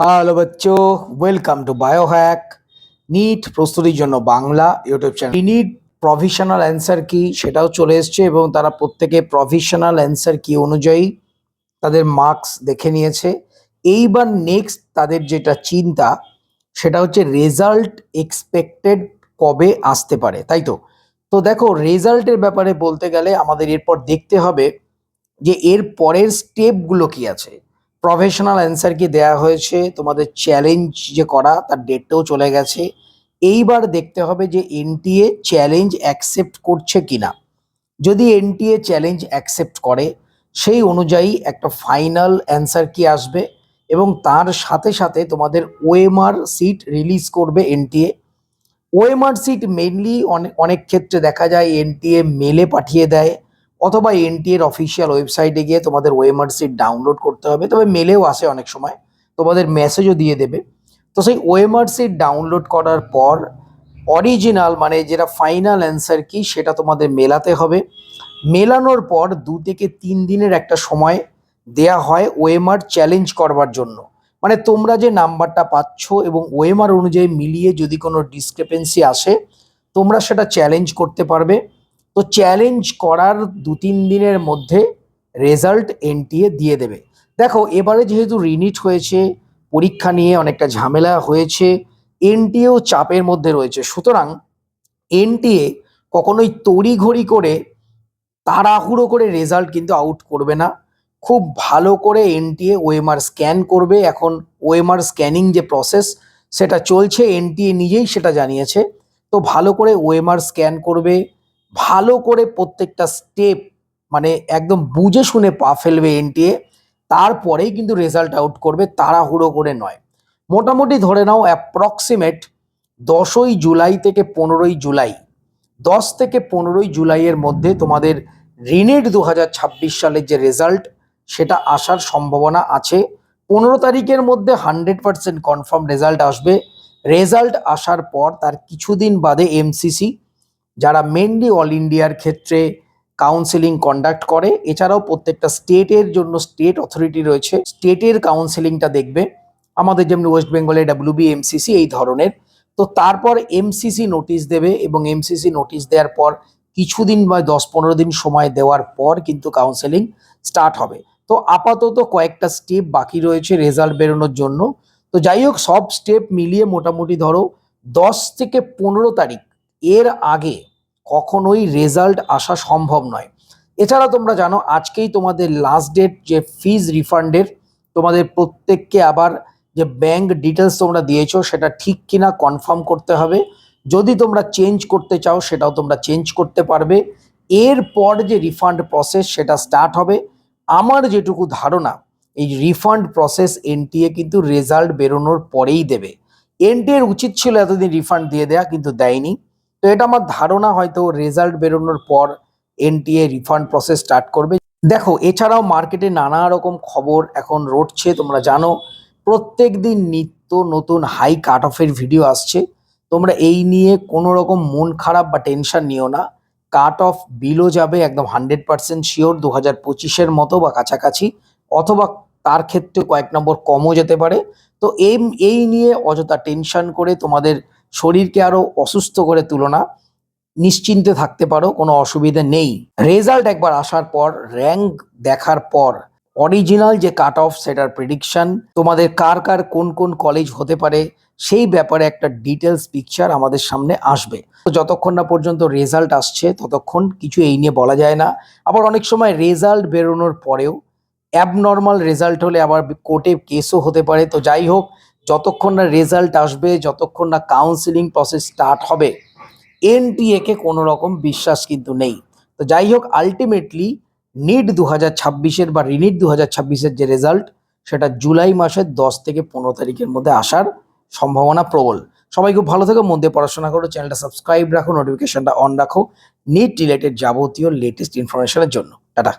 Hello বাচ্চো, welcome to Biohack. NEET প্রস্তুতির জন্য Bangla YouTube channel. NEET provisional answer কি সেটাও চলে এসছে এবং তারা প্রত্যেকে প্রভিশনাল অ্যান্সার কি অনুযায়ী তাদের মার্কস দেখে নিয়েছে। এইবার নেক্সট তাদের যেটা চিন্তা সেটা হচ্ছে রেজাল্ট এক্সপেক্টেড কবে আসতে পারে, তাই তো? তো দেখো, রেজাল্টের ব্যাপারে বলতে গেলে আমাদের এরপর দেখতে হবে যে এর পরের স্টেপগুলো কি আছে। প্রফেশনাল অ্যান্সার কি দেয়া হয়েছে, তোমাদের চ্যালেঞ্জ যে করা তার ডেটটাও চলে গেছে। এইবার দেখতে হবে যে এনটিএ চ্যালেঞ্জ অ্যাকসেপ্ট করছে কিনা। যদি এনটিএ চ্যালেঞ্জ অ্যাকসেপ্ট করে সেই অনুযায়ী একটা ফাইনাল অ্যান্সার কি আসবে এবং তার সাথে সাথে তোমাদের ওএমআর সিট রিলিজ করবে এনটিএ। ওএমআর সিট মেনলি অনেক ক্ষেত্রে দেখা যায় এনটিএ মেলে পাঠিয়ে দেয়, অথবা এনটিএর অফিসিয়াল ওয়েবসাইটে গিয়ে তোমাদের ওএমআর সিট ডাউনলোড করতে হবে। তবে মেলেও আসে অনেক সময়, তোমাদের মেসেজও দিয়ে দেবে। তো সেই ওএমআর সিট ডাউনলোড করার পর অরিজিনাল মানে যেটা ফাইনাল অ্যান্সার কি সেটা তোমাদের মেলাতে হবে। মেলানোর পর 2 থেকে 3 দিনের একটা সময় দেয়া হয় ওএমআর চ্যালেঞ্জ করবার জন্য। মানে তোমরা যে নাম্বারটা পাচ্ছ এবং ওএমআর অনুযায়ী মিলিয়ে যদি কোনো ডিসক্রিপেন্সি আসে তোমরা সেটা চ্যালেঞ্জ করতে পারবে। তো চ্যালেঞ্জ করার 2-3 দিনের মধ্যে রেজাল্ট এনটিএ দিয়ে দেবে। দেখো, এবারে যেহেতু রিনিট হয়েছে, পরীক্ষা নিয়ে অনেকটা ঝামেলা হয়েছে, এনটিএও চাপের মধ্যে রয়েছে, সুতরাং এনটিএ কখনোই তড়িঘড়ি করে তাড়াহুড়ো করে রেজাল্ট কিন্তু আউট করবে না। খুব ভালো করে এনটিএ ওএমআর স্ক্যান করবে। এখন ওএমআর স্ক্যানিং যে প্রসেস সেটা চলছে, এনটিএ নিজেই সেটা জানিয়েছে। তো ভালো করে ওএমআর স্ক্যান করবে, ভালো করে প্রত্যেকটা স্টেপ মানে একদম বুঝে শুনে পা ফেলবে এনটিএ, তারপরেই কিন্তু রেজাল্ট আউট করবে, তাড়াহুড়ো করে নয়। মোটামুটি ধরে নাও অ্যাপ্রক্সিমেট 10ই জুলাই থেকে 15ই জুলাই, 10 থেকে 15ই জুলাইয়ের মধ্যে তোমাদের রিনিট 2026 সালের যে রেজাল্ট সেটা আসার সম্ভাবনা আছে। 15 তারিখের মধ্যে 100% কনফার্ম রেজাল্ট আসবে। রেজাল্ট আসার পর তার কিছুদিন বাদে এমসিসি, যারা মেনলি অল ইন্ডিয়ার ক্ষেত্রে কাউন্সেলিং কন্ডাক্ট করে, এছাড়াও প্রত্যেকটা স্টেটের জন্য স্টেট অথরিটি রয়েছে, স্টেটের কাউন্সেলিংটা দেখবে। আমাদের যেমন ওয়েস্ট বেঙ্গলে ডাব্লিউবি এমসিসি এই ধরনের। তো তারপর এমসিসি নোটিশ দেবে এবং এমসিসি নোটিশ দেওয়ার পর কিছুদিন বা 10-15 দিন সময় দেওয়ার পর কিন্তু কাউন্সেলিং স্টার্ট হবে। তো আপাতত কয়েকটা স্টেপ বাকি রয়েছে রেজাল্ট বেরোনোর জন্য। তো যাই হোক, সব স্টেপ মিলিয়ে মোটামুটি ধরো 10 থেকে 15 তারিখ এর আগে কখনোই রেজাল্ট আসা সম্ভব নয়। এছাড়া তোমরা জানো আজকেই তোমাদের লাস্ট ডেট যে ফিজ রিফান্ডের। তোমাদের প্রত্যেককে আবার যে ব্যাংক ডিটেলস তোমরা দিয়েছো সেটা ঠিক কিনা কনফার্ম করতে হবে। যদি তোমরা চেঞ্জ করতে চাও সেটাও তোমরা চেঞ্জ করতে পারবে। এরপর যে রিফান্ড প্রসেস সেটা স্টার্ট হবে। আমার যেটুকু ধারণা, এই রিফান্ড প্রসেস এনটিএ কিন্তু রেজাল্ট বেরোনোর পরেই দেবে। এনটিএর উচিত ছিল এতদিন রিফান্ড দিয়ে দেয়া, কিন্তু দেয়নি। তো এটা আমার ধারণা, হয়তো রেজাল্ট বেরোনোর পর এনটিএ রিফান্ড প্রসেস স্টার্ট করবে। দেখো, এছাড়াও মার্কেটে নানা রকম খবর এখন রটছে, তোমরা জানো প্রত্যেক দিন নিত্য নতুন হাই কাট অফের ভিডিও আসছে। তোমরা এই নিয়ে কোনো রকম মন খারাপ বা টেনশন নিও না। কাট অফ বিলো যাবে একদম 100% শিওর, 2025-এর মতো বা কাছাকাছি, অথবা তার ক্ষেত্রে কয়েক নম্বর কমও যেতে পারে। তো এই নিয়ে অযথা টেনশন করে তোমাদের শরীরকে আরো অসুস্থ করে তুলো না। নিশ্চিন্তে থাকতে পারো, কোনো অসুবিধা নেই। রেজাল্ট একবার আসার পর, র্যাঙ্ক দেখার পর অরিজিনাল যে কাট অফ সেটার প্রেডিকশন, তোমাদের কার কার কোন কোন কলেজ হতে পারে সেই ব্যাপারে একটা ডিটেলস পিকচার আমাদের সামনে আসবে। তো যতক্ষণ না পর্যন্ত রেজাল্ট আসছে ততক্ষণ কিছু এই নিয়ে বলা যায় না। আবার অনেক সময় রেজাল্ট বেরোনোর পরেও অ্যাবনর্মাল রেজাল্ট হলে আবার কোর্টে কেসও হতে পারে। তো যাই হোক, যতক্ষণ না রেজাল্ট আসবে, যতক্ষণ না কাউন্সিলিং প্রসেস স্টার্ট হবে, এনটিএ কে কোনো রকম বিশ্বাস কিন্তু নেই। তো যাই হোক, আলটিমেটলি নিট 2026-এর বা রিনিট 2026-এর যে রেজাল্ট সেটা জুলাই মাসের 10 থেকে 15 তারিখের মধ্যে আসার সম্ভাবনা প্রবল। সবাই খুব ভালো থেকো, মন দিয়ে পড়াশোনা করো, চ্যানেলটা সাবস্ক্রাইব রাখো, নোটিফিকেশনটা অন রাখো নিট রিলেটেড যাবতীয় লেটেস্ট ইনফরমেশনের জন্য। টাটা।